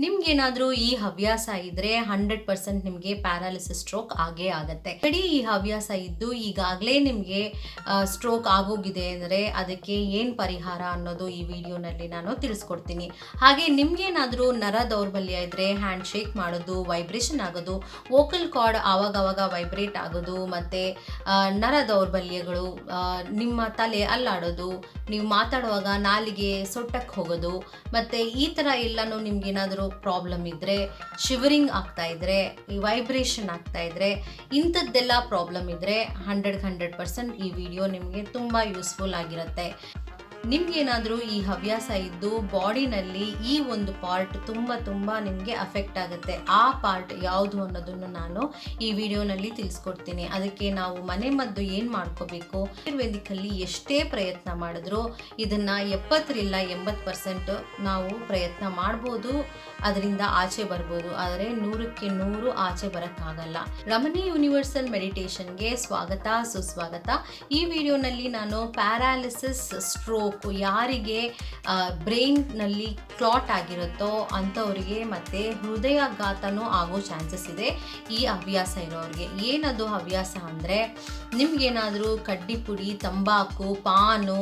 ನಿಮ್ಗೇನಾದರೂ ಈ ಹವ್ಯಾಸ ಇದ್ರೆ 100% ನಿಮಗೆ ಪ್ಯಾರಾಲಿಸಿಸ್ ಸ್ಟ್ರೋಕ್ ಆಗೇ ಆಗುತ್ತೆ. ಈ ಹವ್ಯಾಸ ಇದ್ದು ಈಗಾಗಲೇ ನಿಮಗೆ ಸ್ಟ್ರೋಕ್ ಆಗೋಗಿದೆ ಅಂದರೆ ಅದಕ್ಕೆ ಏನು ಪರಿಹಾರ ಅನ್ನೋದು ಈ ವಿಡಿಯೋನಲ್ಲಿ ನಾನು ತಿಳಿಸ್ಕೊಡ್ತೀನಿ. ಹಾಗೆ ನಿಮ್ಗೇನಾದರೂ ನರ ದೌರ್ಬಲ್ಯ ಇದ್ದರೆ ಹ್ಯಾಂಡ್ ಶೇಕ್ ಮಾಡೋದು, ವೈಬ್ರೇಷನ್ ಆಗೋದು, ವೋಕಲ್ ಕಾರ್ಡ್ ಆವಾಗವಾಗ ವೈಬ್ರೇಟ್ ಆಗೋದು, ಮತ್ತು ನರ ದೌರ್ಬಲ್ಯಗಳು, ನಿಮ್ಮ ತಲೆ ಅಲ್ಲಾಡೋದು, ನೀವು ಮಾತಾಡುವಾಗ ನಾಲಿಗೆ ಸೊಟ್ಟಕ್ಕೆ ಹೋಗೋದು, ಮತ್ತು ಈ ಥರ ಎಲ್ಲನೂ ನಿಮ್ಗೇನಾದರೂ ಪ್ರಾಬ್ಲಮ್ ಇದ್ದರೆ, ಶಿವರಿಂಗ್ ಆಗ್ತಾ ಇದ್ದರೆ, ವೈಬ್ರೇಷನ್ ಆಗ್ತಾ ಇದ್ದರೆ, ಇಂಥದ್ದೆಲ್ಲ ಪ್ರಾಬ್ಲಮ್ ಇದ್ದರೆ 100% ಈ ವಿಡಿಯೋ ನಿಮಗೆ ತುಂಬ ಯೂಸ್ಫುಲ್ ಆಗಿರುತ್ತೆ. ನಿಮ್ಗೇನಾದರೂ ಈ ಹವ್ಯಾಸ ಇದ್ದು ಬಾಡಿನಲ್ಲಿ ಈ ಒಂದು ಪಾರ್ಟ್ ತುಂಬ ನಿಮಗೆ ಅಫೆಕ್ಟ್ ಆಗುತ್ತೆ. ಆ ಪಾರ್ಟ್ ಯಾವುದು ಅನ್ನೋದನ್ನು ನಾನು ಈ ವಿಡಿಯೋನಲ್ಲಿ ತಿಳಿಸ್ಕೊಡ್ತೀನಿ. ಅದಕ್ಕೆ ನಾವು ಮನೆಮದ್ದು ಏನು ಮಾಡ್ಕೋಬೇಕು, ಆಯುರ್ವೇದಿಕಲ್ಲಿ ಎಷ್ಟೇ ಪ್ರಯತ್ನ ಮಾಡಿದ್ರೂ ಇದನ್ನು 70% ನಾವು ಪ್ರಯತ್ನ ಮಾಡ್ಬೋದು, ಅದರಿಂದ ಆಚೆ ಬರ್ಬೋದು. ಆದರೆ 100% ಆಚೆ ಬರೋಕ್ಕಾಗಲ್ಲ. ರಮಣಿ ಯೂನಿವರ್ಸಲ್ ಮೆಡಿಟೇಷನ್ಗೆ ಸ್ವಾಗತ, ಸುಸ್ವಾಗತ. ಈ ವಿಡಿಯೋನಲ್ಲಿ ನಾನು ಪ್ಯಾರಾಲಿಸಿಸ್ ಸ್ಟ್ರೋಕ್ ಯಾರಿಗೆ ಬ್ರೈನ್ನಲ್ಲಿ ಕ್ಲಾಟ್ ಆಗಿರುತ್ತೋ ಅಂಥವ್ರಿಗೆ ಮತ್ತು ಹೃದಯಾಘಾತನೂ ಆಗೋ ಚಾನ್ಸಸ್ ಇದೆ ಈ ಹವ್ಯಾಸ ಇರೋರಿಗೆ. ಏನದು ಹವ್ಯಾಸ ಅಂದರೆ, ನಿಮ್ಗೇನಾದರೂ ಕಡ್ಡಿ ಪುಡಿ, ತಂಬಾಕು, ಪಾನು,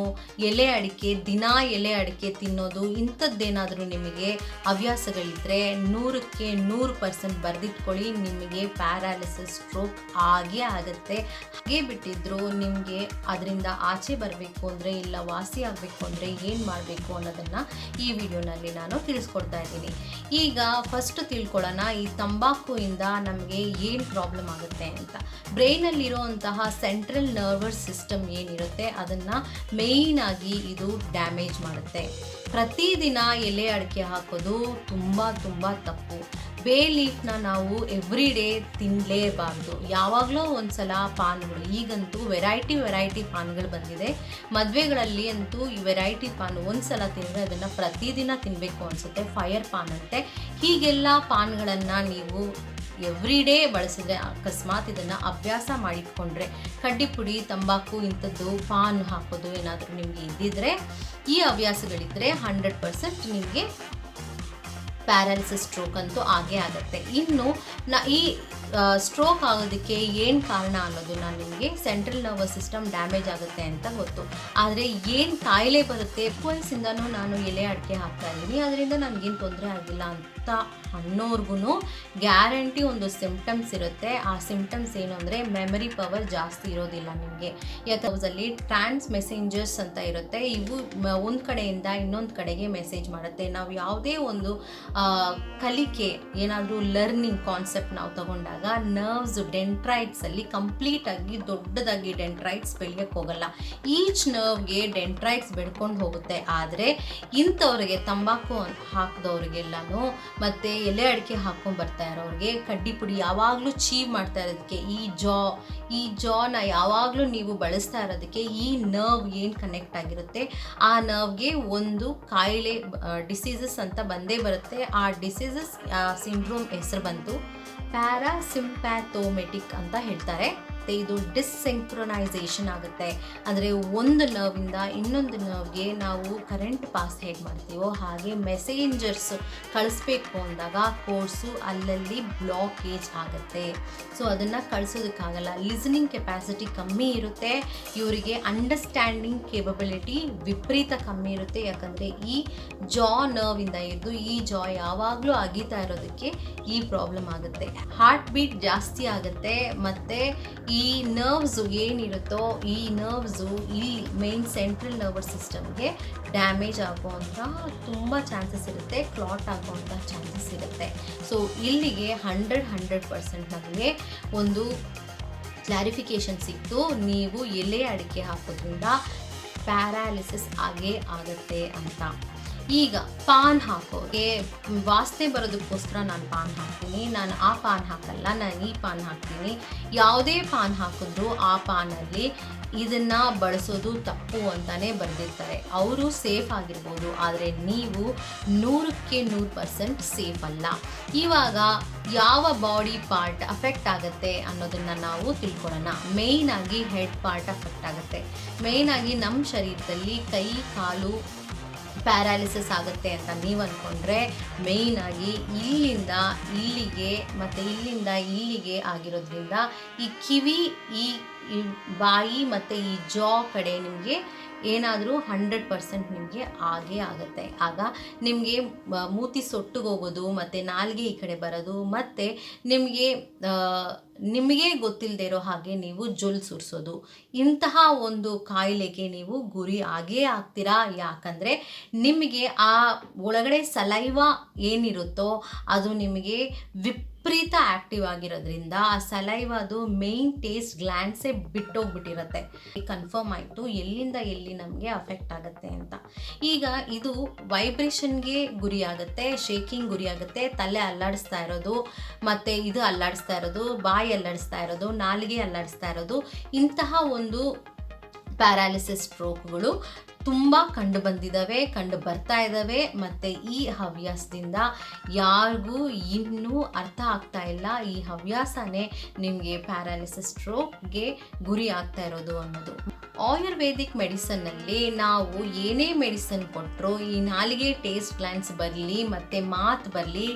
ಎಲೆ ಅಡಿಕೆ, ದಿನಾ ಎಲೆ ಅಡಿಕೆ ತಿನ್ನೋದು, ಇಂಥದ್ದೇನಾದರೂ ನಿಮಗೆ ಹವ್ಯಾಸಗಳಿದ್ದರೆ 100% ಬರೆದಿಟ್ಕೊಳ್ಳಿ, ನಿಮಗೆ ಪ್ಯಾರಾಲಿಸಿಸ್ ಸ್ಟ್ರೋಕ್ ಆಗೇ ಆಗುತ್ತೆ. ಹಾಗೆ ಬಿಟ್ಟಿದ್ರು ನಿಮಗೆ ಅದರಿಂದ ಆಚೆ ಬರಬೇಕು ಅಂದರೆ, ಇಲ್ಲ ವಾಸಿ ಆಗಬೇಕು ಅಂದರೆ ಏನು ಮಾಡಬೇಕು ಅನ್ನೋದನ್ನು ಈ ವಿಡಿಯೋನಲ್ಲಿ ನಾನು ತಿಳಿಸ್ಕೊಡ್ತಾ ಇದ್ದೀನಿ. ಈಗ ಫಸ್ಟ್ ತಿಳ್ಕೊಳ್ಳೋಣ, ಈ ತಂಬಾಕುವಿಂದ ನಮಗೆ ಏನು ಪ್ರಾಬ್ಲಮ್ ಆಗುತ್ತೆ ಅಂತ. ಬ್ರೈನಲ್ಲಿರುವಂತಹ ಸೆಂಟ್ರಲ್ ನರ್ವಸ್ ಸಿಸ್ಟಮ್ ಏನಿರುತ್ತೆ ಅದನ್ನು ಮೇಯ್ನಾಗಿ ಇದು ಡ್ಯಾಮೇಜ್ ಮಾಡುತ್ತೆ. ಪ್ರತಿದಿನ ಎಲೆ ಅಡಿಕೆ ಹಾಕೋದು ತುಂಬ ತಪ್ಪು. ಬೇ ಲೀಫ್ನ ನಾವು ಎವ್ರಿ ಡೇ ತಿನ್ನಲೇಬಾರ್ದು. ಯಾವಾಗಲೂ ಒಂದು ಸಲ ಪಾನ್ಗಳು, ಈಗಂತೂ ವೆರೈಟಿ ಪಾನ್ಗಳು ಬಂದಿದೆ. ಮದುವೆಗಳಲ್ಲಿ ಅಂತೂ ಈ ವೆರೈಟಿ ಪಾನ್ ಒಂದು ಸಲ ತಿಂದರೆ ಅದನ್ನು ಪ್ರತಿದಿನ ತಿನ್ನಬೇಕು ಅನಿಸುತ್ತೆ. ಫೈರ್ ಪಾನ್ ಅಂತೆ. ಹೀಗೆಲ್ಲ ಪಾನ್ಗಳನ್ನು ನೀವು ಎವ್ರಿ ಡೇ ಬಳಸಿದ್ರೆ, ಅಕಸ್ಮಾತ್ ಇದನ್ನು ಅಭ್ಯಾಸ ಮಾಡಿಟ್ಕೊಂಡ್ರೆ, ಕಡ್ಡಿ ಪುಡಿ, ತಂಬಾಕು, ಇಂಥದ್ದು ಪಾನ್ ಹಾಕೋದು ಏನಾದರೂ ನಿಮಗೆ ಇದ್ದಿದ್ರೆ, ಈ ಹವ್ಯಾಸಗಳಿದ್ದರೆ 100% ನಿಮಗೆ ಪ್ಯಾರಾಲಿಸಿಸ್ ಸ್ಟ್ರೋಕ್ ಅಂತೂ ಆಗೇ ಆಗುತ್ತೆ. ಇನ್ನು ಈ ಸ್ಟ್ರೋಕ್ ಆಗೋದಕ್ಕೆ ಏನು ಕಾರಣ ಅನ್ನೋದು ನಾನು ನಿಮಗೆ, ಸೆಂಟ್ರಲ್ ನರ್ವಸ್ ಸಿಸ್ಟಮ್ ಡ್ಯಾಮೇಜ್ ಆಗುತ್ತೆ ಅಂತ ಗೊತ್ತು. ಆದರೆ ಏನು ಕಾಯಿಲೆ ಬರುತ್ತೆ, ವಯಸ್ಸಿಂದನೂ ನಾನು ಎಲೆ ಅಡಿಕೆ ಹಾಕ್ತಾ ಇದ್ದೀನಿ, ಅದರಿಂದ ನನಗೇನು ತೊಂದರೆ ಆಗಿಲ್ಲ ಅಂತ ಅನ್ನೋರ್ಗು ಗ್ಯಾರಂಟಿ ಒಂದು ಸಿಂಪ್ಟಮ್ಸ್ ಇರುತ್ತೆ. ಆ ಸಿಂಪ್ಟಮ್ಸ್ ಏನು ಅಂದರೆ, ಮೆಮರಿ ಪವರ್ ಜಾಸ್ತಿ ಇರೋದಿಲ್ಲ ನಿಮಗೆ. ಯಾಕಂದ್ರೆ ಟ್ರಾನ್ಸ್ ಮೆಸೆಂಜರ್ಸ್ ಅಂತ ಇರುತ್ತೆ. ಇವು ಒಂದು ಕಡೆಯಿಂದ ಇನ್ನೊಂದು ಕಡೆಗೆ ಮೆಸೇಜ್ ಮಾಡುತ್ತೆ. ನಾವು ಯಾವುದೇ ಒಂದು ಕಲಿಕೆ, ಏನಾದರೂ ಲರ್ನಿಂಗ್ ಕಾನ್ಸೆಪ್ಟ್ ನಾವು ತಗೊಂಡಾಗ ನರ್ವ್ಸ್ ಡೆಂಟ್ರೈಟ್ಸಲ್ಲಿ ಕಂಪ್ಲೀಟಾಗಿ ದೊಡ್ಡದಾಗಿ ಡೆಂಟ್ರೈಟ್ಸ್ ಬೆಳೆಯೋಕ್ಕೆ ಹೋಗಲ್ಲ. ಈಚ್ ನರ್ವ್ಗೆ ಡೆಂಟ್ರೈಟ್ಸ್ ಬೆಳ್ಕೊಂಡು ಹೋಗುತ್ತೆ. ಆದರೆ ಇಂಥವ್ರಿಗೆ, ತಂಬಾಕು ಹಾಕಿದವ್ರಿಗೆಲ್ಲನೂ ಮತ್ತು ಎಲೆ ಅಡಿಕೆ ಹಾಕ್ಕೊಂಡ್ಬರ್ತಾ ಇರೋರಿಗೆ, ಕಡ್ಡಿ ಪುಡಿ ಯಾವಾಗಲೂ ಚೀವ್ ಮಾಡ್ತಾ ಇರೋದಕ್ಕೆ, ಈ ಜಾನ ಯಾವಾಗಲೂ ನೀವು ಬಳಸ್ತಾ ಇರೋದಕ್ಕೆ ಈ ನರ್ವ್ ಏನು ಕನೆಕ್ಟ್ ಆಗಿರುತ್ತೆ ಆ ನರ್ವ್ಗೆ ಒಂದು ಕಾಯಿಲೆ, ಡಿಸೀಸಸ್ ಅಂತ ಬಂದೇ ಬರುತ್ತೆ. ಆ ಡಿಸೀಸಸ್ ಸಿಂಡ್ರೋಮ್ ಹೆಸರು ಬಂತು ಪ್ಯಾರಾಸಿಂಪ್ಯಾಥೋಮೆಟಿಕ್ ಅಂತ ಹೇಳ್ತಾರೆ. ಇದು ಡಿಸ್ಸಿಂಕ್ರೊನೈಸೇಷನ್ ಆಗುತ್ತೆ. ಅಂದರೆ ಒಂದು ನರ್ವಿಂದ ಇನ್ನೊಂದು ನರ್ವ್ಗೆ ನಾವು ಕರೆಂಟ್ ಪಾಸ್ ಹೇಗೆ ಮಾಡ್ತೀವೋ ಹಾಗೆ ಮೆಸೇಂಜರ್ಸ್ ಕಳಿಸ್ಬೇಕು ಅಂದಾಗ ಕೋರ್ಸು ಅಲ್ಲಲ್ಲಿ ಬ್ಲಾಕೇಜ್ ಆಗುತ್ತೆ. ಸೊ ಅದನ್ನು ಕಳಿಸೋದಕ್ಕಾಗಲ್ಲ. ಲಿಸನಿಂಗ್ ಕೆಪಾಸಿಟಿ ಕಮ್ಮಿ ಇರುತ್ತೆ ಇವರಿಗೆ. ಅಂಡರ್ಸ್ಟ್ಯಾಂಡಿಂಗ್ ಕೇಪಬಿಲಿಟಿ ವಿಪರೀತ ಕಮ್ಮಿ ಇರುತ್ತೆ. ಯಾಕಂದರೆ ಈ ಜಾ ನರ್ವಿಂದ ಇದ್ದು ಈ ಜಾ ಯಾವಾಗಲೂ ಅಗೀತಾ ಇರೋದಕ್ಕೆ ಈ ಪ್ರಾಬ್ಲಮ್ ಆಗುತ್ತೆ. ಹಾರ್ಟ್ ಬೀಟ್ ಜಾಸ್ತಿ ಆಗುತ್ತೆ. ಮತ್ತು ಈ ನರ್ವ್ಸ್ ಏನಿರುತ್ತೋ ಈ ನರ್ವ್ಸು ಇಲ್ಲಿ ಮೇನ್ ಸೆಂಟ್ರಲ್ ನರ್ವಸ್ ಸಿಸ್ಟಮ್ಗೆ ಡ್ಯಾಮೇಜ್ ಆಗುವಂಥ ತುಂಬ ಚಾನ್ಸಸ್ ಇರುತ್ತೆ, ಕ್ಲಾಟ್ ಆಗುವಂಥ ಚಾನ್ಸಸ್ ಇರುತ್ತೆ. ಸೊ ಇಲ್ಲಿಗೆ 100% ನಮಗೆ ಒಂದು ಕ್ಲಾರಿಫಿಕೇಷನ್ ಸಿಕ್ತು, ನೀವು ಎಲೆ ಅಡಿಕೆ ಹಾಕೋದ್ರಿಂದ ಪ್ಯಾರಾಲಿಸಿಸ್ ಆಗೇ ಆಗುತ್ತೆ ಅಂತ. ಈಗ ಪಾನ್ ಹಾಕೋಗೆ ವಾಸನೆ ಬರೋದಕ್ಕೋಸ್ಕರ ನಾನು ಪಾನ್ ಹಾಕ್ತೀನಿ, ನಾನು ಆ ಪಾನ್ ಹಾಕಲ್ಲ, ನಾನು ಈ ಪಾನ್ ಹಾಕ್ತೀನಿ. ಯಾವುದೇ ಪಾನ್ ಹಾಕಿದ್ರೂ ಆ ಪಾನಲ್ಲಿ ಇದನ್ನು ಬಳಸೋದು ತಪ್ಪು ಅಂತಲೇ ಬರೆದಿರ್ತಾರೆ. ಅವರು ಸೇಫ್ ಆಗಿರ್ಬೋದು, ಆದರೆ ನೀವು 100% ಸೇಫ್ ಅಲ್ಲ. ಇವಾಗ ಯಾವ ಬಾಡಿ ಪಾರ್ಟ್ ಅಫೆಕ್ಟ್ ಆಗುತ್ತೆ ಅನ್ನೋದನ್ನು ನಾವು ತಿಳ್ಕೊಳ್ಳೋಣ. ಮೇಯ್ನಾಗಿ ಹೆಡ್ ಪಾರ್ಟ್ ಅಫೆಕ್ಟ್ ಆಗುತ್ತೆ. ಮೇಯ್ನಾಗಿ ನಮ್ಮ ಶರೀರದಲ್ಲಿ ಕೈ, ಕಾಲು ಪ್ಯಾರಾಲಿಸಿಸ್ ಆಗುತ್ತೆ ಅಂತ ನೀವು ಅಂದ್ಕೊಂಡ್ರೆ, ಮೇಯ್ನಾಗಿ ಇಲ್ಲಿಂದ ಇಲ್ಲಿಗೆ ಮತ್ತು ಇಲ್ಲಿಂದ ಇಲ್ಲಿಗೆ ಆಗಿರೋದ್ರಿಂದ ಈ ಕಿವಿ, ಈ ಬಾಯಿ ಮತ್ತು ಈ ಜಾ ಕಡೆ ನಿಮಗೆ ಏನಾದರೂ 100% ನಿಮಗೆ ಆಗೇ ಆಗುತ್ತೆ. ಆಗ ನಿಮಗೆ ಮೂತಿ ಸೊಟ್ಟಗೋಗೋದು ಮತ್ತು ನಾಲಿಗೆ ಈ ಕಡೆ ಬರೋದು ಮತ್ತು ನಿಮಗೆ ಗೊತ್ತಿಲ್ಲದೆ ಇರೋ ಹಾಗೆ ನೀವು ಜೊಲ್ ಸುರಿಸೋದು, ಇಂತಹ ಒಂದು ಕಾಯಿಲೆಗೆ ನೀವು ಗುರಿ ಆಗೇ ಆಗ್ತೀರಾ. ಯಾಕಂದರೆ ನಿಮಗೆ ಆ ಒಳಗಡೆ ಸಲೈವ ಏನಿರುತ್ತೋ ಅದು ನಿಮಗೆ ವಿಪರೀತ ಆ್ಯಕ್ಟಿವ್ ಆಗಿರೋದ್ರಿಂದ ಆ ಸಲೈವದು ಮೇನ್ ಟೇಸ್ಟ್ ಗ್ಲ್ಯಾಂಡ್ಸೇ ಬಿಟ್ಟೋಗ್ಬಿಟ್ಟಿರುತ್ತೆ. ಕನ್ಫರ್ಮ್ ಆಯಿತು ಎಲ್ಲಿಂದ ಎಲ್ಲಿ ನಮಗೆ ಅಫೆಕ್ಟ್ ಆಗುತ್ತೆ ಅಂತ. ಈಗ ಇದು ವೈಬ್ರೇಷನ್ಗೆ ಗುರಿ ಆಗುತ್ತೆ, ಶೇಕಿಂಗ್ ಗುರಿ ಆಗುತ್ತೆ, ತಲೆ ಅಲ್ಲಾಡಿಸ್ತಾ ಇರೋದು ಮತ್ತು ಇದು ಅಲ್ಲಾಡಿಸ್ತಾ ಇರೋದು, ಬಾಯಿ ಅಲ್ಲಾಡಿಸ್ತಾ ಇರೋದು, ನಾಲಿಗೆ ಅಲ್ಲಾಡಿಸ್ತಾ ಇರೋದು, ಇಂತಹ ಒಂದು ಪ್ಯಾರಾಲಿಸಿಸ್ ಸ್ಟ್ರೋಕ್ಗಳು ತುಂಬ ಕಂಡು ಬರ್ತಾ ಇದ್ದಾವೆ. ಮತ್ತು ಈ ಹವ್ಯಾಸದಿಂದ ಯಾರಿಗೂ ಇನ್ನೂ ಅರ್ಥ ಆಗ್ತಾ ಇಲ್ಲ ಈ ಹವ್ಯಾಸನೇ ನಿಮಗೆ ಪ್ಯಾರಾಲಿಸಿಸ್ ಸ್ಟ್ರೋಕ್ಗೆ ಗುರಿ ಆಗ್ತಾ ಇರೋದು ಅನ್ನೋದು. ಆಯುರ್ವೇದಿಕ್ ಮೆಡಿಸನ್ನಲ್ಲಿ ನಾವು ಏನೇ ಮೆಡಿಸನ್ ಕೊಟ್ಟರು ಈ ನಾಲಿಗೆ ಟೇಸ್ಟ್ ಗ್ಲ್ಯಾಂಡ್ಸ್ ಬರಲಿ ಮತ್ತು ಮಾತು ಬರಲಿ,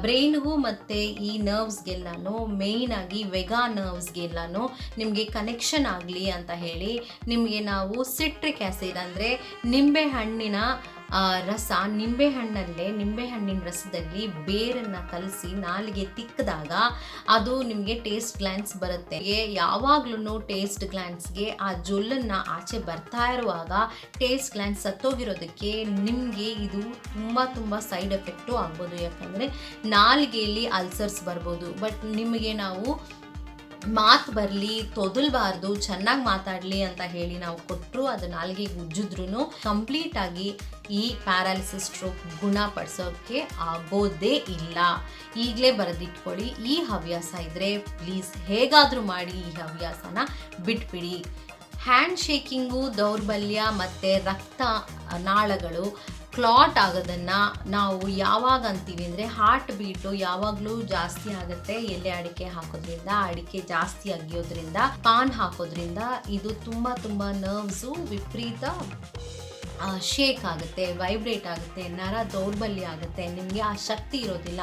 ಬ್ರೈನ್ಗೂ ಮತ್ತು ಈ ನರ್ವ್ಸ್ಗೆಲ್ಲನೂ, ಮೇಯ್ನಾಗಿ ವೆಗಾ ನರ್ವ್ಸ್ಗೆಲ್ಲನೂ ನಿಮಗೆ ಕನೆಕ್ಷನ್ ಆಗಲಿ ಅಂತ ಹೇಳಿ ನಿಮಗೆ ನಾವು ಸಿಟ್ರಿಕ್ ಆ್ಯಸಿಡ್ ಅಂದರೆ ನಿಂಬೆಹಣ್ಣಿನ ರಸ, ನಿಂಬೆಹಣ್ಣಿನ ರಸದಲ್ಲಿ ಬೇರನ್ನು ಕಲಸಿ ನಾಲಿಗೆ ತಿಕ್ಕಿದಾಗ ಅದು ನಿಮಗೆ ಟೇಸ್ಟ್ ಗ್ಲ್ಯಾಂಡ್ಸ್ ಬರುತ್ತೆ. ಯಾವಾಗ್ಲೂ ಟೇಸ್ಟ್ ಗ್ಲ್ಯಾಂಡ್ಸ್ಗೆ ಆ ಜೊಲ್ಲನ್ನು ಆಚೆ ಬರ್ತಾ ಇರುವಾಗ ಟೇಸ್ಟ್ ಗ್ಲ್ಯಾಂಡ್ಸ್ ಸತ್ತೋಗಿರೋದಕ್ಕೆ ನಿಮಗೆ ಇದು ತುಂಬ ಸೈಡ್ ಎಫೆಕ್ಟು ಆಗ್ಬೋದು. ಯಾಕಂದರೆ ನಾಲಿಗೆಯಲ್ಲಿ ಅಲ್ಸರ್ಸ್ ಬರ್ಬೋದು. ಬಟ್ ನಿಮಗೆ ನಾವು ಮಾತು ಬರಲಿ, ತೊದಲ್ಬಾರ್ದು, ಚೆನ್ನಾಗಿ ಮಾತಾಡಲಿ ಅಂತ ಹೇಳಿ ನಾವು ಕೊಟ್ಟರು ಅದು ನಾಲಿಗೆಗೆ ಉಜ್ಜಿದ್ರೂ ಕಂಪ್ಲೀಟಾಗಿ ಈ ಪ್ಯಾರಾಲಿಸಿಸ್ ಸ್ಟ್ರೋಕ್ ಗುಣಪಡಿಸೋಕ್ಕೆ ಆಗೋದೇ ಇಲ್ಲ. ಈಗಲೇ ಬರೆದಿಟ್ಕೊಳ್ಳಿ, ಈ ಹವ್ಯಾಸ ಇದ್ದರೆ ಪ್ಲೀಸ್ ಹೇಗಾದರೂ ಮಾಡಿ ಈ ಹವ್ಯಾಸನ ಬಿಟ್ಬಿಡಿ. ಹ್ಯಾಂಡ್ ಶೇಕಿಂಗು ದೌರ್ಬಲ್ಯ ಮತ್ತು ರಕ್ತ ನಾಳಗಳು ಕ್ಲಾಟ್ ಆಗೋದನ್ನು ನಾವು ಯಾವಾಗ ಅಂತೀವಿ ಅಂದರೆ, ಹಾರ್ಟ್ ಬೀಟು ಯಾವಾಗಲೂ ಜಾಸ್ತಿ ಆಗುತ್ತೆ ಎಲೆ ಅಡಿಕೆ ಹಾಕೋದ್ರಿಂದ, ಅಡಿಕೆ ಜಾಸ್ತಿ ಅಗಿಯೋದ್ರಿಂದ, ಪಾನ್ ಹಾಕೋದ್ರಿಂದ ಇದು ತುಂಬ ನರ್ವ್ಸು ವಿಪರೀತ ಶೇಕ್ ಆಗುತ್ತೆ, ವೈಬ್ರೇಟ್ ಆಗುತ್ತೆ, ನರ ದೌರ್ಬಲ್ಯ ಆಗುತ್ತೆ, ನಿಮಗೆ ಆ ಶಕ್ತಿ ಇರೋದಿಲ್ಲ.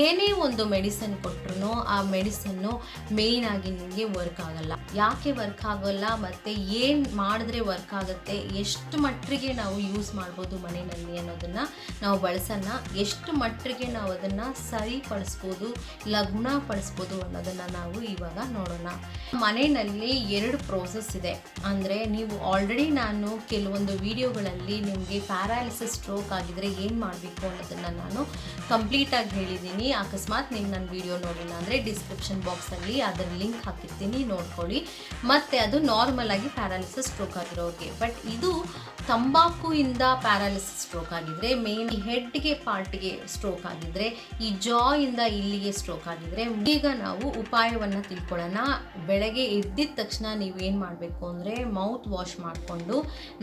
ಏನೇ ಒಂದು ಮೆಡಿಸನ್ ಕೊಟ್ಟರು ಆ ಮೆಡಿಸನ್ನು ಮೇಯ್ನಾಗಿ ನಿಮಗೆ ವರ್ಕ್ ಆಗಲ್ಲ. ಯಾಕೆ ವರ್ಕ್ ಆಗೋಲ್ಲ ಮತ್ತು ಏನು ಮಾಡಿದ್ರೆ ವರ್ಕ್ ಆಗುತ್ತೆ, ಎಷ್ಟು ಮಟ್ಟಿಗೆ ನಾವು ಯೂಸ್ ಮಾಡ್ಬೋದು ಮನೆಯಲ್ಲಿ ಅನ್ನೋದನ್ನು ನಾವು ಬಳಸೋಣ, ಎಷ್ಟು ಮಟ್ಟಿಗೆ ನಾವು ಅದನ್ನು ಸರಿಪಡಿಸ್ಬೋದು ಇಲ್ಲ ಗುಣಪಡಿಸ್ಬೋದು ಅನ್ನೋದನ್ನು ನಾವು ಇವಾಗ ನೋಡೋಣ. ಮನೆಯಲ್ಲಿ 2 ಪ್ರೋಸೆಸ್ ಇದೆ. ಅಂದರೆ ನೀವು ಆಲ್ರೆಡಿ ನಾನು ಕೆಲವೊಂದು ವಿಡಿಯೋಗಳಲ್ಲಿ ನಿಮಗೆ ಪ್ಯಾರಾಲಿಸಿಸ್ ಸ್ಟ್ರೋಕ್ ಆಗಿದ್ರೆ ಏನು ಮಾಡಬೇಕು ಅನ್ನೋದನ್ನು ನಾನು ಕಂಪ್ಲೀಟಾಗಿ ಹೇಳಿದ್ದೀನಿ. ಅಕಸ್ಮಾತ್ ನೀವು ನನ್ನ ವಿಡಿಯೋ ನೋಡಿಲ್ಲ ಅಂದರೆ ಡಿಸ್ಕ್ರಿಪ್ಷನ್ ಬಾಕ್ಸಲ್ಲಿ ಅದರ ಲಿಂಕ್ ಹಾಕಿರ್ತೀನಿ, ನೋಡ್ಕೊಳ್ಳಿ. ಮತ್ತು ಅದು ನಾರ್ಮಲ್ ಆಗಿ ಪ್ಯಾರಾಲಿಸಿಸ್ ಸ್ಟ್ರೋಕ್ ಆಗಿರೋರಿಗೆ. ಬಟ್ ಇದು ತಂಬಾಕುಯಿಂದ ಪ್ಯಾರಾಲಿಸಿಸ್ ಸ್ಟ್ರೋಕ್ ಆಗಿದ್ರೆ, ಮೇನ್ ಹೆಡ್ಗೆ ಪಾರ್ಟ್ಗೆ ಸ್ಟ್ರೋಕ್ ಆಗಿದ್ರೆ, ಈ ಜಾ ಇಂದ ಇಲ್ಲಿಗೆ ಸ್ಟ್ರೋಕ್ ಆಗಿದ್ರೆ, ಈಗ ನಾವು ಉಪಾಯವನ್ನು ತಿಳ್ಕೊಳ್ಳೋಣ. ಬೆಳಗ್ಗೆ ಎದ್ದಿದ ತಕ್ಷಣ ನೀವು ಏನು ಮಾಡಬೇಕು ಅಂದರೆ ಮೌತ್ ವಾಶ್ ಮಾಡಿಕೊಂಡು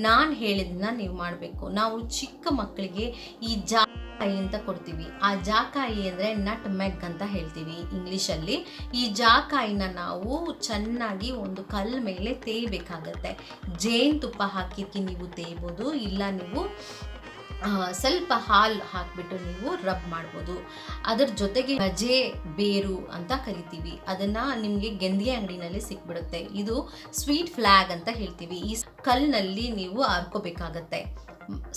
ನಾನು ಹೇಳಿದ್ದನ್ನ ನೀವು ಮಾಡಬೇಕು. ನಾವು ಚಿಕ್ಕ ಮಕ್ಕಳಿಗೆ ಈ ಜಾಕಾಯಿ ಅಂತ ಕೊಡ್ತೀವಿ. ಆ ಜಾಕಾಯಿ ಅಂದರೆ ನಟ್ ಮೆಗ್ ಅಂತ ಹೇಳ್ತೀವಿ ಇಂಗ್ಲೀಷಲ್ಲಿ. ಈ ಜಾಕಾಯಿನ ನಾವು ಚೆನ್ನಾಗಿ ಒಂದು ಕಲ್ಲು ಮೇಲೆ ತೇಯಬೇಕಾಗತ್ತೆ. ಜೇನುತುಪ್ಪ ಹಾಕಿಕ್ಕೆ ನೀವು ತೇಯ್ಬೋದು, ಇಲ್ಲ ನೀವು ಸ್ವಲ್ಪ ಹಾಲು ಹಾಕಿಬಿಟ್ಟು ನೀವು ರಬ್ ಮಾಡ್ಬೋದು. ಅದರ ಜೊತೆಗೆ ಗಜೆ ಬೇರು ಅಂತ ಕರಿತೀವಿ, ಅದನ್ನು ನಿಮಗೆ ಗೆಂದಿಗೆ ಅಂಗಡಿನಲ್ಲಿ ಸಿಕ್ಬಿಡುತ್ತೆ. ಇದು ಸ್ವೀಟ್ ಫ್ಲ್ಯಾಗ್ ಅಂತ ಹೇಳ್ತೀವಿ. ಈ ಕಲ್ಲಿನಲ್ಲಿ ನೀವು ಅರ್ಕೋಬೇಕಾಗತ್ತೆ,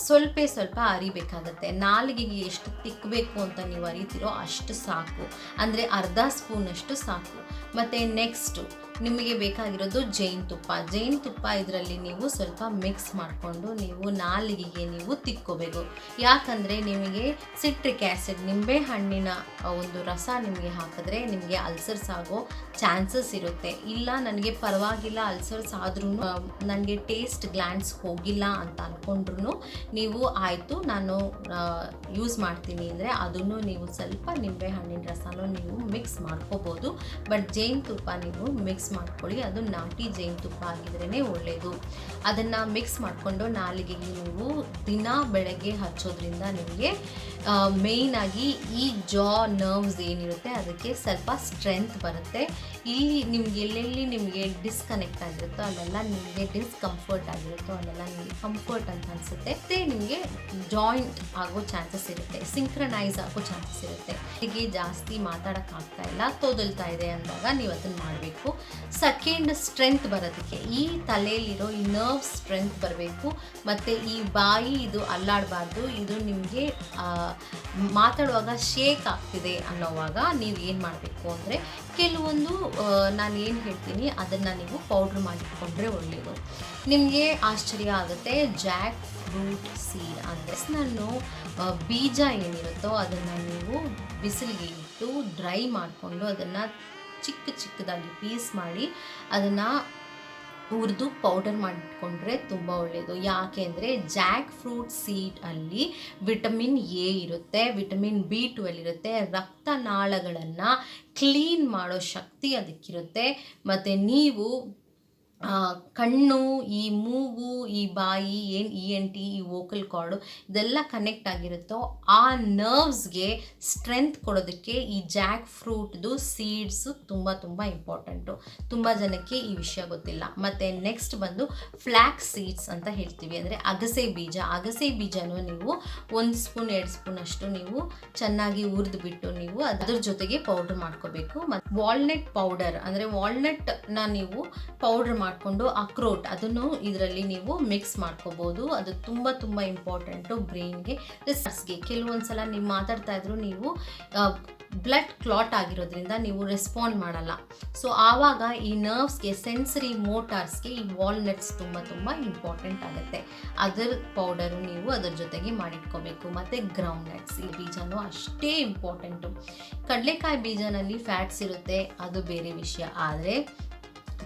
ಸ್ವಲ್ಪ ಅರಿಬೇಕಾಗತ್ತೆ. ನಾಲಿಗೆಗೆ ಎಷ್ಟು ತಿಕ್ಕಬೇಕು ಅಂತ ನೀವು ಅರಿತೀರೋ ಅಷ್ಟು ಸಾಕು, ಅಂದರೆ ಅರ್ಧ ಸ್ಪೂನಷ್ಟು ಸಾಕು. ಮತ್ತು ನೆಕ್ಸ್ಟು ನಿಮಗೆ ಬೇಕಾಗಿರೋದು ಜೇನುತುಪ್ಪ ಇದರಲ್ಲಿ ನೀವು ಸ್ವಲ್ಪ ಮಿಕ್ಸ್ ಮಾಡಿಕೊಂಡು ನೀವು ನಾಲಿಗೆಗೆ ನೀವು ತಿಕ್ಕೋಬೇಕು. ಯಾಕಂದರೆ ನಿಮಗೆ ಸಿಟ್ರಿಕ್ ಆ್ಯಸಿಡ್, ನಿಂಬೆ ಹಣ್ಣಿನ ಒಂದು ರಸ ನಿಮಗೆ ಹಾಕಿದ್ರೆ ನಿಮಗೆ ಅಲ್ಸರ್ಸ್ ಆಗೋ ಚಾನ್ಸಸ್ ಇರುತ್ತೆ. ಇಲ್ಲ ನನಗೆ ಪರವಾಗಿಲ್ಲ ಅಲ್ಸರ್ಸ್ ಆದ್ರೂ ನನಗೆ ಟೇಸ್ಟ್ ಗ್ಲ್ಯಾಂಡ್ಸ್ ಹೋಗಿಲ್ಲ ಅಂತ ಅಂದ್ಕೊಂಡ್ರು ನೀವು ಆಯಿತು ನಾನು ಯೂಸ್ ಮಾಡ್ತೀನಿ ಅಂದರೆ ಅದನ್ನು ನೀವು ಸ್ವಲ್ಪ ನಿಂಬೆ ಹಣ್ಣಿನ ರಸನೂ ನೀವು ಮಿಕ್ಸ್ ಮಾಡ್ಕೋಬೋದು. ಬಟ್ ಜೇನುತುಪ್ಪ ನೀವು ಮಿಕ್ಸ್ ಮಿಕ್ಸ್ ಮಾಡ್ಕೊಳ್ಳಿ. ಅದು ನಾಟಿ ಜೇನುತುಪ್ಪ ಆಗಿದ್ರೇ ಒಳ್ಳೆಯದು. ಅದನ್ನು ಮಿಕ್ಸ್ ಮಾಡಿಕೊಂಡು ನಾಲಿಗೆಗೆ ನೀವು ದಿನ ಬೆಳಗ್ಗೆ ಹಚ್ಚೋದ್ರಿಂದ ನಿಮಗೆ ಮೇಯ್ನಾಗಿ ಈ ಜಾ ನರ್ವ್ಸ್ ಏನಿರುತ್ತೆ ಅದಕ್ಕೆ ಸ್ವಲ್ಪ ಸ್ಟ್ರೆಂತ್ ಬರುತ್ತೆ. ಇಲ್ಲಿ ನಿಮ್ಗೆ ಎಲ್ಲೆಲ್ಲಿ ನಿಮಗೆ ಡಿಸ್ಕನೆಕ್ಟ್ ಆಗಿರುತ್ತೋ ಅಲ್ಲೆಲ್ಲ ನಿಮಗೆ ಡಿಸ್ಕಂಫರ್ಟ್ ಆಗಿರುತ್ತೋ ಅಲ್ಲೆಲ್ಲ ನಿಮಗೆ ಕಂಫರ್ಟ್ ಅಂತ ಅನಿಸುತ್ತೆ. ಮತ್ತು ನಿಮಗೆ ಜಾಯಿಂಟ್ ಆಗೋ ಚಾನ್ಸಸ್ ಇರುತ್ತೆ, ಸಿಂಕ್ರನೈಸ್ ಆಗೋ ಚಾನ್ಸಸ್ ಇರುತ್ತೆ. ಹೀಗೆ ಜಾಸ್ತಿ ಮಾತಾಡೋಕ್ಕಾಗ್ತಾ ಇಲ್ಲ, ತೋದಲ್ತಾ ಇದೆ ಅಂದಾಗ ನೀವು ಅದನ್ನು ಮಾಡಬೇಕು. ಸೆಕೆಂಡ್, ಸ್ಟ್ರೆಂತ್ ಬರೋದಕ್ಕೆ ಈ ತಲೆಯಲ್ಲಿರೋ ಈ ನರ್ವ್ ಸ್ಟ್ರೆಂತ್ ಬರಬೇಕು. ಮತ್ತು ಈ ಬಾಯಿ ಇದು ಅಲ್ಲಾಡಬಾರ್ದು. ಇದು ನಿಮಗೆ ಮಾತಾಡುವಾಗ ಶೇಕ್ ಆಗ್ತಿದೆ ಅನ್ನೋವಾಗ ನೀವು ಏನು ಮಾಡಬೇಕು ಅಂದರೆ ಕೆಲವೊಂದು ನಾನು ಏನು ಹೇಳ್ತೀನಿ ಅದನ್ನು ನೀವು ಪೌಡ್ರ್ ಮಾಡಿಟ್ಕೊಂಡ್ರೆ ಒಳ್ಳೆಯದು. ನಿಮಗೆ ಆಶ್ಚರ್ಯ ಆಗುತ್ತೆ. ಜಾಕ್ ಫ್ರೂಟ್ ಸೀಡ್ ಅಂದರೆ ನಾನು ಬೀಜ ಏನಿರುತ್ತೋ ಅದನ್ನು ನೀವು ಬಿಸಿಲಿಗೆ ಇಟ್ಟು ಡ್ರೈ ಮಾಡಿಕೊಂಡು ಅದನ್ನು ಚಿಕ್ಕದಾಗಿ ಪೀಸ್ ಮಾಡಿ ಅದನ್ನು ಹುರಿದು ಪೌಡರ್ ಮಾಡಿಟ್ಕೊಂಡ್ರೆ ತುಂಬ ಒಳ್ಳೆಯದು. ಯಾಕೆ ಅಂದರೆ ಜಾಕ್ ಫ್ರೂಟ್ ಸೀಡ್ ಅಲ್ಲಿ ವಿಟಮಿನ್ ಎ ಇರುತ್ತೆ, ವಿಟಮಿನ್ B12 ಇರುತ್ತೆ, ರಕ್ತನಾಳಗಳನ್ನು ಕ್ಲೀನ್ ಮಾಡೋ ಶಕ್ತಿ ಅದಕ್ಕಿರುತ್ತೆ. ಮತ್ತು ನೀವು ಕಣ್ಣು, ಈ ಮೂಗು, ಈ ಬಾಯಿ, ಏನು ENT, ಈ ವೋಕಲ್ ಕಾರ್ಡು ಇದೆಲ್ಲ ಕನೆಕ್ಟ್ ಆಗಿರುತ್ತೋ ಆ ನರ್ವ್ಸ್ಗೆ ಸ್ಟ್ರೆಂತ್ ಕೊಡೋದಕ್ಕೆ ಈ ಜಾಕ್ ಫ್ರೂಟ್ದು ಸೀಡ್ಸು ತುಂಬ ಇಂಪಾರ್ಟೆಂಟು. ತುಂಬ ಜನಕ್ಕೆ ಈ ವಿಷಯ ಗೊತ್ತಿಲ್ಲ. ಮತ್ತು ನೆಕ್ಸ್ಟ್ ಬಂದು ಫ್ಲ್ಯಾಕ್ಸ್ ಸೀಡ್ಸ್ ಅಂತ ಹೇಳ್ತೀವಿ, ಅಂದರೆ ಅಗಸೆ ಬೀಜ. ಅಗಸೆ ಬೀಜನೂ ನೀವು 1 ಸ್ಪೂನ್ 2 ಸ್ಪೂನ್ ಅಷ್ಟು ನೀವು ಚೆನ್ನಾಗಿ ಹುರಿದ್ಬಿಟ್ಟು ನೀವು ಅದ್ರ ಜೊತೆಗೆ ಪೌಡ್ರ್ ಮಾಡ್ಕೋಬೇಕು. ಮತ್ತು ವಾಲ್ನಟ್ ಪೌಡರ್ ಅಂದರೆ ವಾಲ್ನಟ್ನ ನೀವು ಪೌಡ್ರ್ ಮಾಡಿಕೊಂಡು ಅಕ್ರೋಟ್ ಅದನ್ನು ಇದರಲ್ಲಿ ನೀವು ಮಿಕ್ಸ್ ಮಾಡ್ಕೋಬೋದು. ಅದು ತುಂಬ ಇಂಪಾರ್ಟೆಂಟು ಬ್ರೈನ್ಗೆ, ರಿಸರ್ಚ್ಗೆ. ಕೆಲವೊಂದ್ಸಲ ನೀವು ಮಾತಾಡ್ತಾ ಇದ್ರು ನೀವು ಬ್ಲಡ್ ಕ್ಲಾಟ್ ಆಗಿರೋದ್ರಿಂದ ನೀವು ರೆಸ್ಪಾಂಡ್ ಮಾಡಲ್ಲ. ಸೊ ಆವಾಗ ಈ ನರ್ವ್ಸ್ಗೆ, ಸೆನ್ಸರಿ ಮೋಟಾರ್ಸ್ಗೆ ಈ ವಾಲ್ನಟ್ಸ್ ತುಂಬ ಇಂಪಾರ್ಟೆಂಟ್ ಆಗುತ್ತೆ. ಅದರ ಪೌಡರು ನೀವು ಅದರ ಜೊತೆಗೆ ಮಾಡಿಟ್ಕೋಬೇಕು. ಮತ್ತು ಗ್ರೌಂಡ್ ನಟ್ಸ್, ಈ ಬೀಜನೂ ಅಷ್ಟೇ ಇಂಪಾರ್ಟೆಂಟು. ಕಡಲೆಕಾಯಿ ಬೀಜನಲ್ಲಿ ಫ್ಯಾಟ್ಸ್ ಇರುತ್ತೆ, ಅದು ಬೇರೆ ವಿಷಯ. ಆದರೆ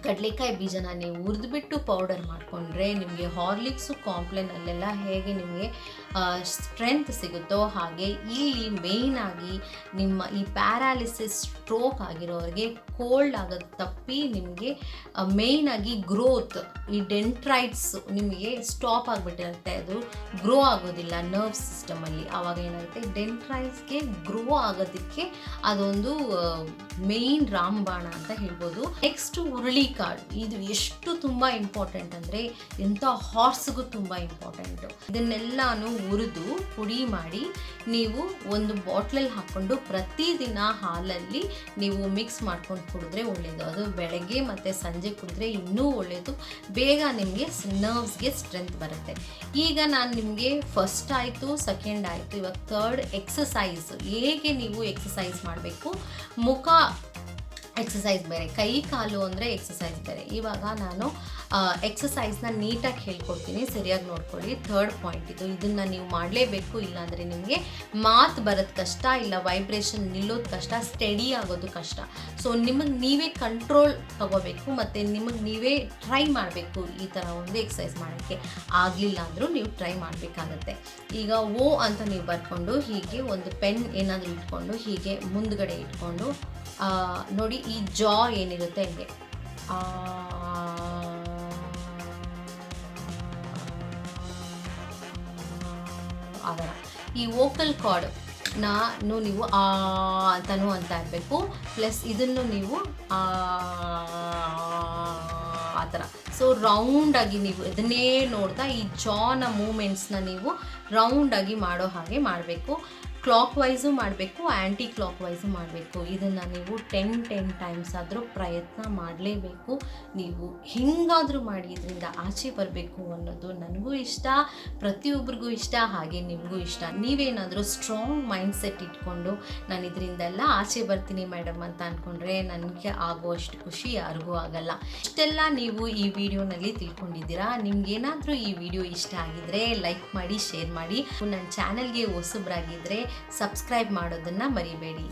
ಕಡಲೆಕಾಯಿ ಬೀಜನ ನೀವು ಹುರಿದ್ಬಿಟ್ಟು ಪೌಡರ್ ಮಾಡಿಕೊಂಡ್ರೆ ನಿಮಗೆ ಹಾರ್ಲಿಕ್ಸು, ಕಾಂಪ್ಲೇನ್ ಅಲ್ಲೆಲ್ಲ ಹೇಗೆ ನಿಮಗೆ ಸ್ಟ್ರೆಂತ್ ಸಿಗುತ್ತೋ ಹಾಗೆ ಇಲ್ಲಿ ಮೇಯ್ನಾಗಿ ನಿಮ್ಮ ಈ ಪ್ಯಾರಾಲಿಸಿಸ್, ಸ್ಟ್ರೋಕ್ ಆಗಿರೋರಿಗೆ ಕೋಲ್ಡ್ ಆಗೋದು ತಪ್ಪಿ ನಿಮಗೆ ಮೇಯ್ನಾಗಿ ಗ್ರೋತ್, ಈ ಡೆಂಟ್ರೈಟ್ಸ್ ನಿಮಗೆ ಸ್ಟಾಪ್ ಆಗಿಬಿಟ್ಟಿರುತ್ತೆ, ಅದು ಗ್ರೋ ಆಗೋದಿಲ್ಲ ನರ್ವ್ ಸಿಸ್ಟಮಲ್ಲಿ. ಆವಾಗ ಏನಾಗುತ್ತೆ, ಡೆಂಟ್ರೈಟ್ಸ್ಗೆ ಗ್ರೋ ಆಗೋದಕ್ಕೆ ಅದೊಂದು ಮೇಯ್ನ್ ರಾಮಬಾಣ ಅಂತ ಹೇಳ್ಬೋದು. ನೆಕ್ಸ್ಟ್ ಹುರುಳಿಕಾಳು, ಇದು ಎಷ್ಟು ತುಂಬ ಇಂಪಾರ್ಟೆಂಟ್ ಅಂದರೆ ಎಂಥ ಹಾರ್ಸ್ಗೂ ತುಂಬ ಇಂಪಾರ್ಟೆಂಟು. ಇದನ್ನೆಲ್ಲಾನು ಹುರಿದು ಪುಡಿ ಮಾಡಿ ನೀವು ಒಂದು ಬಾಟ್ಲಲ್ಲಿ ಹಾಕ್ಕೊಂಡು ಪ್ರತಿದಿನ ಹಾಲಲ್ಲಿ ನೀವು ಮಿಕ್ಸ್ ಮಾಡ್ಕೊಂಡು ಕುಡಿದ್ರೆ ಒಳ್ಳೆಯದು. ಅದು ಬೆಳಗ್ಗೆ ಮತ್ತು ಸಂಜೆ ಕುಡಿದ್ರೆ ಇನ್ನೂ ಒಳ್ಳೆಯದು. ಬೇಗ ನಿಮಗೆ ನರ್ವ್ಸ್ಗೆ ಸ್ಟ್ರೆಂತ್ ಬರುತ್ತೆ. ಈಗ ನಾನು ನಿಮಗೆ ಫಸ್ಟ್ ಆಯಿತು, ಸೆಕೆಂಡ್ ಆಯಿತು, ಇವಾಗ ಥರ್ಡ್ ಎಕ್ಸಸೈಸ್. ಹೇಗೆ ನೀವು ಎಕ್ಸಸೈಸ್ ಮಾಡಬೇಕು, ಮುಖ ಎಕ್ಸಸೈಸ್ ಬೇರೆ, ಕೈ ಕಾಲು ಅಂದರೆ ಎಕ್ಸಸೈಸ್ ಬೇರೆ. ಇವಾಗ ನಾನು ಎಕ್ಸಸೈಸ್ನ ನೀಟಾಗಿ ಹೇಳ್ಕೊಡ್ತೀನಿ, ಸರಿಯಾಗಿ ನೋಡ್ಕೊಳ್ಳಿ. ಥರ್ಡ್ ಪಾಯಿಂಟ್ ಇದು, ಇದನ್ನು ನೀವು ಮಾಡಲೇಬೇಕು. ಇಲ್ಲಾಂದರೆ ನಿಮಗೆ ಮಾತು ಬರೋದು ಕಷ್ಟ, ಇಲ್ಲ ವೈಬ್ರೇಷನ್ ನಿಲ್ಲೋದು ಕಷ್ಟ, ಸ್ಟಡಿ ಆಗೋದು ಕಷ್ಟ. ಸೊ ನಿಮಗೆ ನೀವೇ ಕಂಟ್ರೋಲ್ ತಗೋಬೇಕು ಮತ್ತು ನಿಮಗೆ ನೀವೇ ಟ್ರೈ ಮಾಡಬೇಕು ಈ ಥರ ಒಂದು ಎಕ್ಸಸೈಸ್ ಮಾಡೋಕ್ಕೆ. ಆಗಲಿಲ್ಲ ಅಂದರೂ ನೀವು ಟ್ರೈ ಮಾಡಬೇಕಾಗತ್ತೆ. ಈಗ ಓ ಅಂತ ನೀವು ಬರ್ಕೊಂಡು ಹೀಗೆ ಒಂದು ಪೆನ್ ಏನಾದರೂ ಇಟ್ಕೊಂಡು ಹೀಗೆ ಮುಂದ್ಗಡೆ ಇಟ್ಕೊಂಡು ನೋಡಿ, ಈ ಜಾ ಏನಿರುತ್ತೆ ಹೀಗೆ ಆಗ ಈ ವೋಕಲ್ ಕಾರ್ಡ್ ನಾನು ನೀವು ಅಂತನೂ ಅಂತ ಇರಬೇಕು. ಪ್ಲಸ್ ಇದನ್ನು ನೀವು ಆ ಥರ. ಸೊ ರೌಂಡಾಗಿ ನೀವು ಇದನ್ನೇ ನೋಡ್ತಾ ಈ ಜಾನ ಮೂಮೆಂಟ್ಸ್ನ ನೀವು ರೌಂಡಾಗಿ ಮಾಡೋ ಹಾಗೆ ಮಾಡಬೇಕು. ಕ್ಲಾಕ್ ವೈಸು ಮಾಡಬೇಕು, ಆ್ಯಂಟಿ ಕ್ಲಾಕ್ ವೈಸು ಮಾಡಬೇಕು. ಇದನ್ನು ನೀವು 10 ಟೈಮ್ಸ್ ಆದರೂ ಪ್ರಯತ್ನ ಮಾಡಲೇಬೇಕು. ನೀವು ಹಿಂಗಾದರೂ ಮಾಡಿ ಇದರಿಂದ ಆಚೆ ಬರಬೇಕು ಅನ್ನೋದು ನನಗೂ ಇಷ್ಟ, ಪ್ರತಿಯೊಬ್ಬರಿಗೂ ಇಷ್ಟ, ಹಾಗೆ ನಿಮಗೂ ಇಷ್ಟ. ನೀವೇನಾದರೂ ಸ್ಟ್ರಾಂಗ್ ಮೈಂಡ್ಸೆಟ್ ಇಟ್ಕೊಂಡು ನಾನು ಇದರಿಂದೆಲ್ಲ ಆಚೆ ಬರ್ತೀನಿ ಮೇಡಮ್ ಅಂತ ಅಂದ್ಕೊಂಡ್ರೆ ನನಗೆ ಆಗುವಷ್ಟು ಖುಷಿ ಯಾರಿಗೂ ಆಗಲ್ಲ. ಇಷ್ಟೆಲ್ಲ ನೀವು ಈ ವಿಡಿಯೋನಲ್ಲಿ ತಿಳ್ಕೊಂಡಿದ್ದೀರಾ. ನಿಮ್ಗೇನಾದರೂ ಈ ವಿಡಿಯೋ ಇಷ್ಟ ಆಗಿದ್ರೆ ಲೈಕ್ ಮಾಡಿ, ಶೇರ್ ಮಾಡಿ. ನನ್ನ ಚಾನಲ್ಗೆ ಹೊಸಬ್ರಾಗಿದ್ದರೆ ಸಬ್ಸ್ಕ್ರೈಬ್ ಮಾಡೋದನ್ನು ಮರಿಬೇಡಿ.